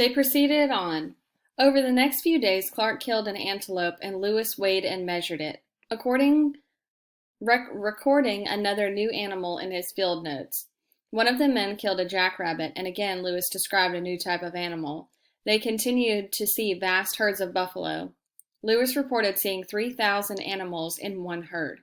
They proceeded on. Over the next few days, Clark killed an antelope and Lewis weighed and measured it, recording another new animal in his field notes. One of the men killed a jackrabbit, and again Lewis described a new type of animal. They continued to see vast herds of buffalo. Lewis reported seeing 3,000 animals in one herd.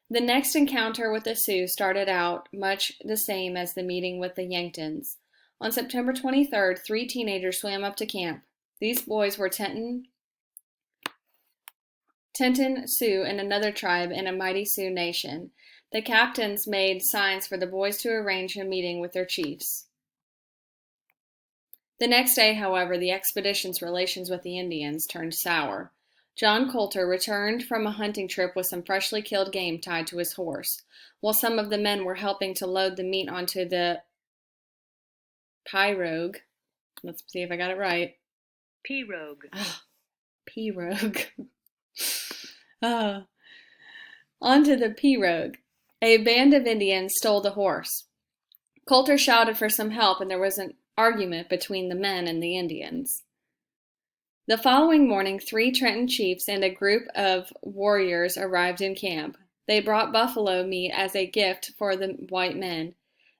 The next encounter with the Sioux started out much the same as the meeting with the Yanktons. On September 23rd, 3 teenagers swam up to camp. These boys were Tenton Sioux and another tribe in a mighty Sioux nation. The captains made signs for the boys to arrange a meeting with their chiefs. The next day, however, the expedition's relations with the Indians turned sour. John Coulter returned from a hunting trip with some freshly killed game tied to his horse, while some of the men were helping to load the meat onto the pirogue. Let's see if I got it right. Pirogue. Pirogue. Onto the pirogue. A band of Indians stole the horse. Coulter shouted for some help, and there was an argument between the men and the Indians. The following morning, 3 Trenton chiefs and a group of warriors arrived in camp. They brought buffalo meat as a gift for the white men.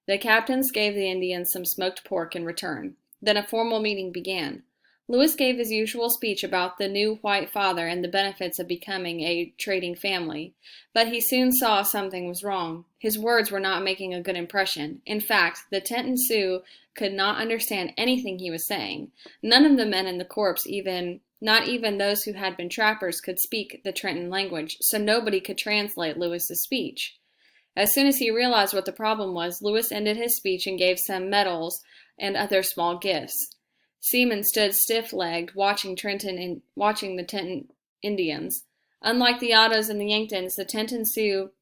The captains gave the Indians some smoked pork in return. Then a formal meeting began. Lewis gave his usual speech about the new white father and the benefits of becoming a trading family, but he soon saw something was wrong. His words were not making a good impression. In fact, the Tenton Sioux could not understand anything he was saying. None of the men in the corps, not even those who had been trappers, could speak the Trenton language, so nobody could translate Lewis's speech. As soon as he realized what the problem was, Lewis ended his speech and gave some medals and other small gifts. Seamen stood stiff-legged, watching the Tenton Indians. Unlike the Ottos and the Yanktons, the Tenton Sioux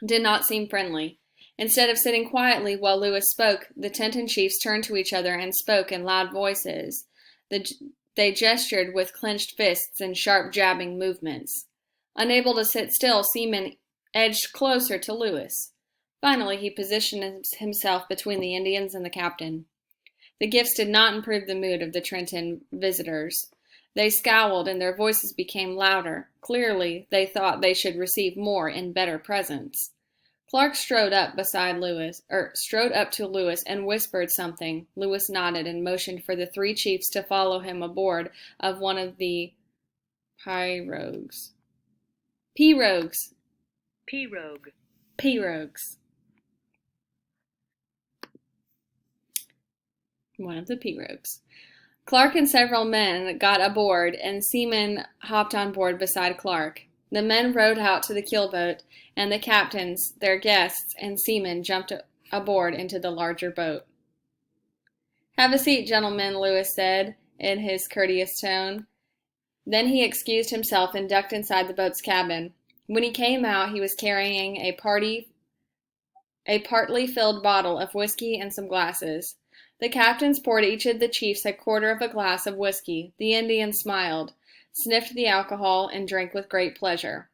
did not seem friendly. Instead of sitting quietly while Lewis spoke, the Tenton chiefs turned to each other and spoke in loud voices. They gestured with clenched fists and sharp jabbing movements. Unable to sit still, Seaman edged closer to Lewis. Finally, he positioned himself between the Indians and the captain. The gifts did not improve the mood of the Trenton visitors. They scowled and their voices became louder. Clearly, they thought they should receive more and better presents. Clark strode up to Lewis and whispered something. Lewis nodded and motioned for the 3 chiefs to follow him aboard of one of the pirogues. Pirogues. Pirogue. Pirogues. One of the pirogues. Clark and several men got aboard, and Seaman hopped on board beside Clark. The men rowed out to the keelboat, and the captains, their guests, and seamen jumped aboard into the larger boat. "Have a seat, gentlemen," Lewis said, in his courteous tone. Then he excused himself and ducked inside the boat's cabin. When he came out, he was carrying a partly filled bottle of whiskey and some glasses. The captains poured each of the chiefs a quarter of a glass of whiskey. The Indian smiled, sniffed the alcohol, and drank with great pleasure.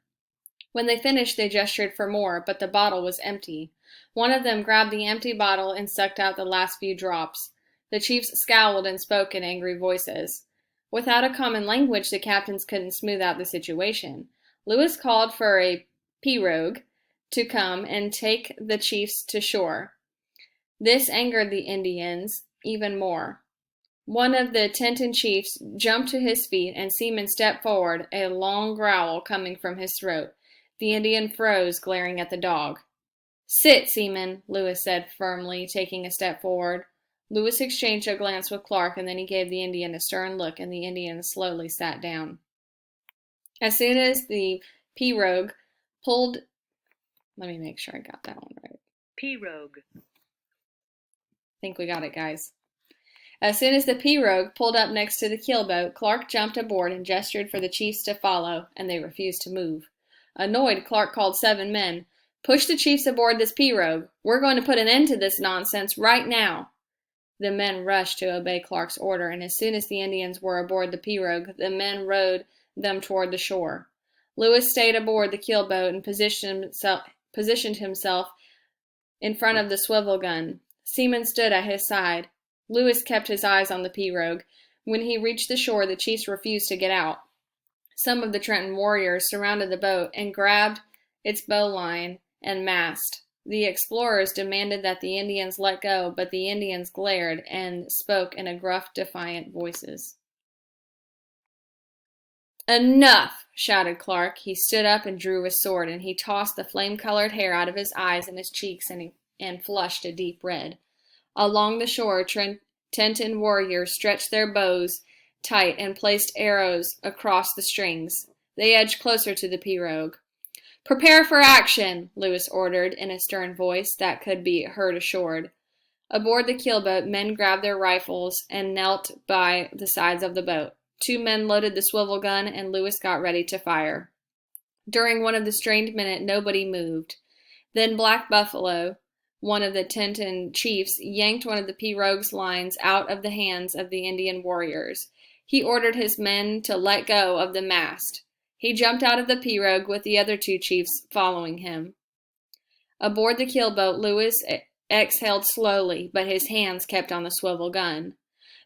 When they finished, they gestured for more, but the bottle was empty. One of them grabbed the empty bottle and sucked out the last few drops. The chiefs scowled and spoke in angry voices. Without a common language, the captains couldn't smooth out the situation. Lewis called for a pirogue to come and take the chiefs to shore. This angered the Indians even more. One of the Tenton chiefs jumped to his feet, and Seaman stepped forward, a long growl coming from his throat. The Indian froze, glaring at the dog. "Sit, Seaman," Lewis said firmly, taking a step forward. Lewis exchanged a glance with Clark, and then he gave the Indian a stern look, and the Indian slowly sat down. As soon as the pirogue pulled... Let me make sure I got that one right. Pirogue. Think we got it, guys. As soon as the pirogue pulled up next to the keelboat, Clark jumped aboard and gestured for the chiefs to follow, and they refused to move. Annoyed, Clark called 7 men. "Push the chiefs aboard this pirogue. We're going to put an end to this nonsense right now." The men rushed to obey Clark's order, and as soon as the Indians were aboard the pirogue, the men rowed them toward the shore. Lewis stayed aboard the keelboat and positioned himself in front of the swivel gun. Seaman stood at his side. Lewis kept his eyes on the pirogue. When he reached the shore, the chiefs refused to get out. Some of the Trenton warriors surrounded the boat and grabbed its bowline and mast. The explorers demanded that the Indians let go, but the Indians glared and spoke in gruff, defiant voices. "Enough!" shouted Clark. He stood up and drew his sword, and he tossed the flame-colored hair out of his eyes and his cheeks and flushed a deep red. Along the shore, Trenton warriors stretched their bows tight and placed arrows across the strings. They edged closer to the pirogue. "Prepare for action," Lewis ordered in a stern voice that could be heard ashore. Aboard the keelboat, men grabbed their rifles and knelt by the sides of the boat. 2 men loaded the swivel gun, and Lewis got ready to fire. During one of the strained minutes, nobody moved. Then Black Buffalo, one of the Trenton chiefs, yanked one of the pirogue's lines out of the hands of the Indian warriors. He ordered his men to let go of the mast. He jumped out of the pirogue with the other 2 chiefs following him. Aboard the keelboat, Lewis exhaled slowly, but his hands kept on the swivel gun.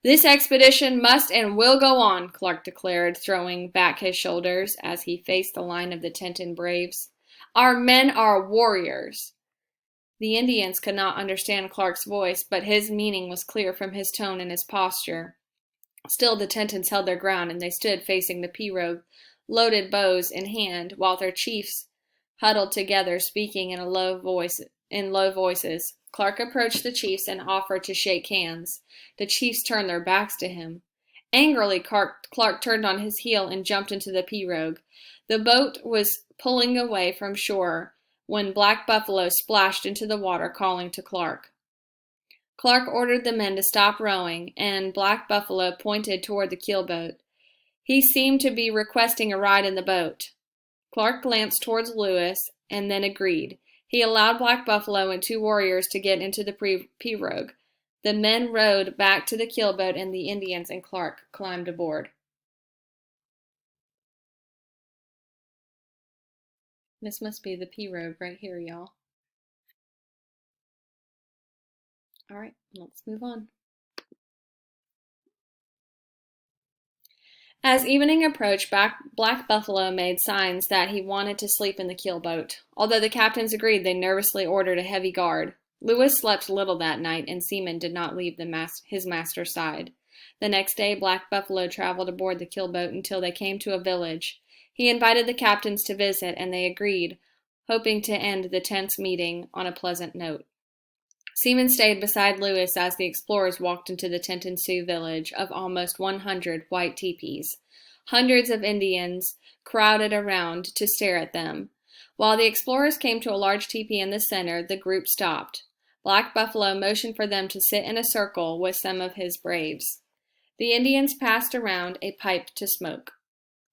"This expedition must and will go on," Clark declared, throwing back his shoulders as he faced the line of the Trenton braves. "Our men are warriors." The Indians could not understand Clark's voice, but his meaning was clear from his tone and his posture. Still, the Trentons held their ground, and they stood facing the pirogue, loaded bows in hand, while their chiefs huddled together, speaking in low voices. Clark approached the chiefs and offered to shake hands. The chiefs turned their backs to him. Angrily, Clark turned on his heel and jumped into the pirogue. The boat was pulling away from shore when Black Buffalo splashed into the water, calling to Clark. Clark ordered the men to stop rowing, and Black Buffalo pointed toward the keelboat. He seemed to be requesting a ride in the boat. Clark glanced towards Lewis and then agreed. He allowed Black Buffalo and 2 warriors to get into the pirogue. The men rowed back to the keelboat, and the Indians and Clark climbed aboard. This must be the pirogue right here, y'all. All right, let's move on. As evening approached, Black Buffalo made signs that he wanted to sleep in the keelboat. Although the captains agreed, they nervously ordered a heavy guard. Lewis slept little that night, and Seaman did not leave his master's side. The next day, Black Buffalo traveled aboard the keelboat until they came to a village. He invited the captains to visit, and they agreed, hoping to end the tense meeting on a pleasant note. Seaman stayed beside Lewis as the explorers walked into the Trenton Sioux village of almost 100 white teepees. Hundreds of Indians crowded around to stare at them. While the explorers came to a large teepee in the center, the group stopped. Black Buffalo motioned for them to sit in a circle with some of his braves. The Indians passed around a pipe to smoke.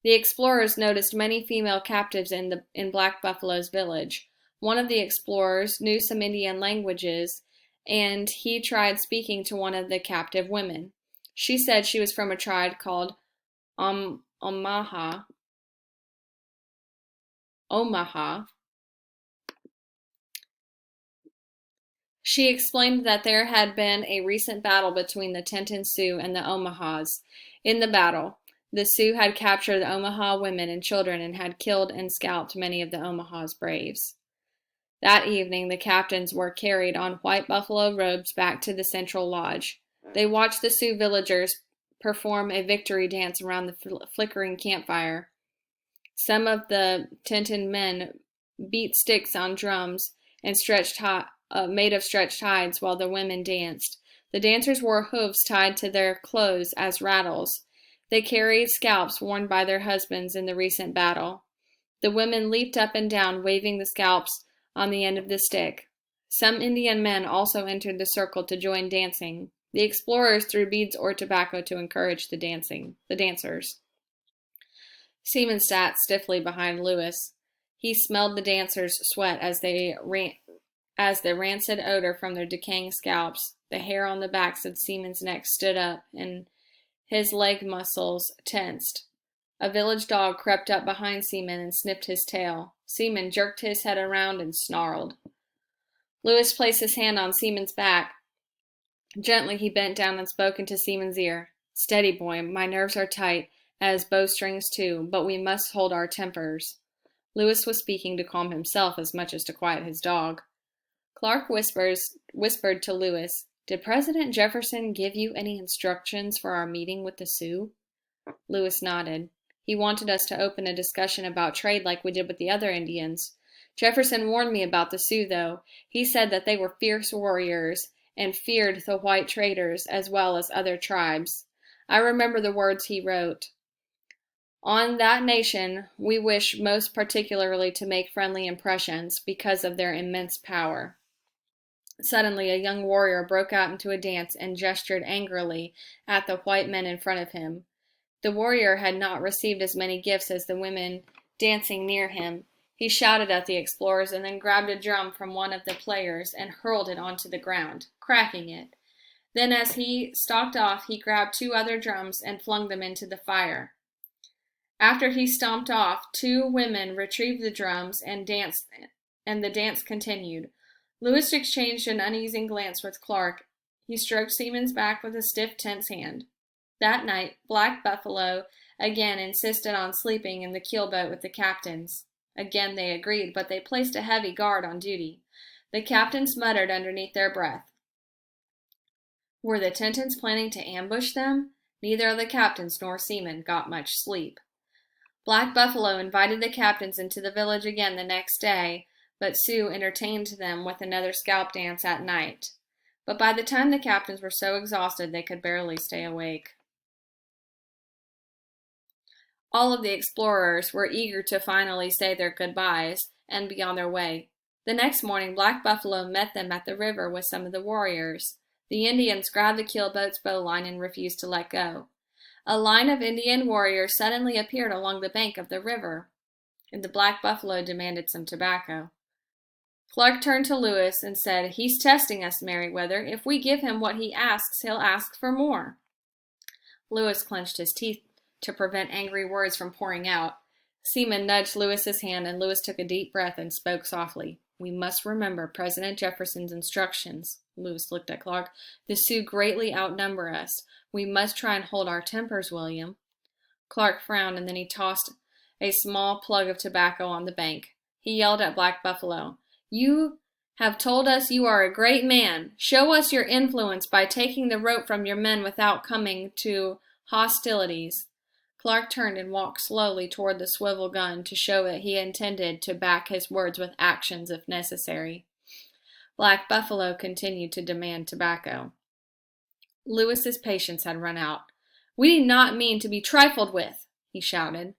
The explorers noticed many female captives in Black Buffalo's village. One of the explorers knew some Indian languages, and he tried speaking to one of the captive women. She said she was from a tribe called Omaha. She explained that there had been a recent battle between the Trenton Sioux and the Omahas. In the battle, the Sioux had captured the Omaha women and children and had killed and scalped many of the Omaha's braves. That evening, the captains were carried on white buffalo robes back to the central lodge. They watched the Sioux villagers perform a victory dance around the flickering campfire. Some of the Trenton men beat sticks on drums and made of stretched hides while the women danced. The dancers wore hooves tied to their clothes as rattles. They carried scalps worn by their husbands in the recent battle. The women leaped up and down, waving the scalps on the end of the stick. Some Indian men also entered the circle to join dancing. The explorers threw beads or tobacco to encourage the dancers. Seaman sat stiffly behind Lewis. He smelled the dancers' sweat as the rancid odor from their decaying scalps. The hair on the backs of Seaman's neck stood up, and his leg muscles tensed. A village dog crept up behind Seaman and sniffed his tail. Seaman jerked his head around and snarled. Lewis placed his hand on Seaman's back. Gently he bent down and spoke into Seaman's ear. Steady, boy, my nerves are tight, as bowstrings too, but we must hold our tempers. Lewis was speaking to calm himself as much as to quiet his dog. Clark whispered to Lewis, Did President Jefferson give you any instructions for our meeting with the Sioux? Lewis nodded. He wanted us to open a discussion about trade like we did with the other Indians. Jefferson warned me about the Sioux, though. He said that they were fierce warriors and feared the white traders as well as other tribes. I remember the words he wrote. On that nation we wish most particularly to make friendly impressions because of their immense power. Suddenly a young warrior broke out into a dance and gestured angrily at the white men in front of him. The warrior had not received as many gifts as the women dancing near him. He shouted at the explorers and then grabbed a drum from one of the players and hurled it onto the ground, cracking it. Then as he stalked off, he grabbed 2 other drums and flung them into the fire. After he stomped off, 2 women retrieved the drums and the dance continued. Lewis exchanged an uneasy glance with Clark. He stroked Seaman's back with a stiff, tense hand. That night, Black Buffalo again insisted on sleeping in the keelboat with the captains. Again they agreed, but they placed a heavy guard on duty. The captains muttered underneath their breath. Were the Tentons planning to ambush them? Neither of the captains nor seamen got much sleep. Black Buffalo invited the captains into the village again the next day, but Sioux entertained them with another scalp dance at night. But by the time the captains were so exhausted they could barely stay awake. All of the explorers were eager to finally say their goodbyes and be on their way. The next morning, Black Buffalo met them at the river with some of the warriors. The Indians grabbed the keelboat's bowline and refused to let go. A line of Indian warriors suddenly appeared along the bank of the river, and the Black Buffalo demanded some tobacco. Clark turned to Lewis and said, He's testing us, Meriwether. If we give him what he asks, he'll ask for more. Lewis clenched his teeth to prevent angry words from pouring out. Seaman nudged Lewis's hand, and Lewis took a deep breath and spoke softly. We must remember President Jefferson's instructions. Lewis looked at Clark. The Sioux greatly outnumber us. We must try and hold our tempers, William. Clark frowned, and then he tossed a small plug of tobacco on the bank. He yelled at Black Buffalo. You have told us you are a great man. Show us your influence by taking the rope from your men without coming to hostilities. Clark turned and walked slowly toward the swivel gun to show that he intended to back his words with actions if necessary. Black Buffalo continued to demand tobacco. Lewis's patience had run out. We did not mean to be trifled with, he shouted.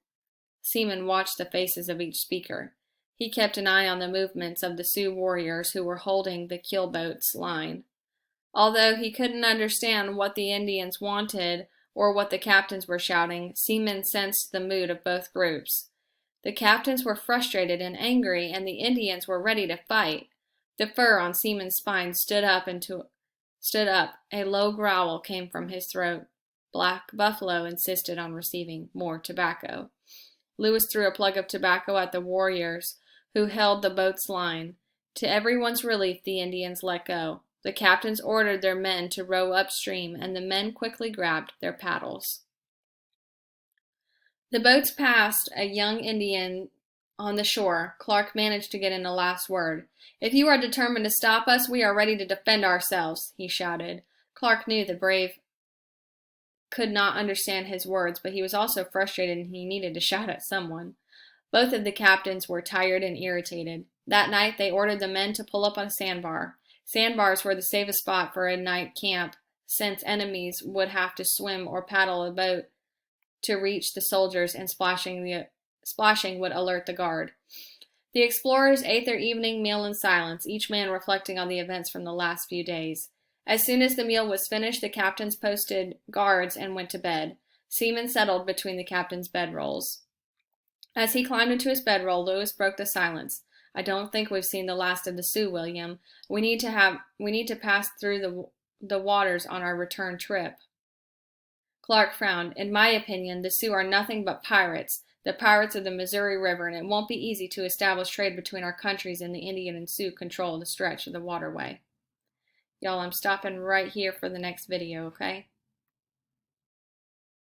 Seaman watched the faces of each speaker. He kept an eye on the movements of the Sioux warriors who were holding the keelboat's line. Although he couldn't understand what the Indians wanted or what the captains were shouting, Seaman sensed the mood of both groups. The captains were frustrated and angry, and the Indians were ready to fight. The fur on Seaman's spine stood up. A low growl came from his throat. Black Buffalo insisted on receiving more tobacco. Lewis threw a plug of tobacco at the warriors who held the boat's line. To everyone's relief, the Indians let go. The captains ordered their men to row upstream, and the men quickly grabbed their paddles. The boats passed a young Indian on the shore. Clark managed to get in a last word. If you are determined to stop us, we are ready to defend ourselves, he shouted. Clark knew the brave could not understand his words, but he was also frustrated and he needed to shout at someone. Both of the captains were tired and irritated. That night they ordered the men to pull up on a sandbar. Sandbars were the safest spot for a night camp, since enemies would have to swim or paddle a boat to reach the soldiers, and splashing would alert the guard. The explorers ate their evening meal in silence, each man reflecting on the events from the last few days. As soon as the meal was finished, the captains posted guards and went to bed. Seaman settled between the captain's bedrolls. As he climbed into his bedroll, Lewis broke the silence. I don't think we've seen the last of the Sioux, William. We need to pass through the waters on our return trip. Clark frowned. In my opinion, the Sioux are nothing but pirates, the pirates of the Missouri River, and it won't be easy to establish trade between our countries and the Indian and Sioux control the stretch of the waterway. Y'all, I'm stopping right here for the next video, okay?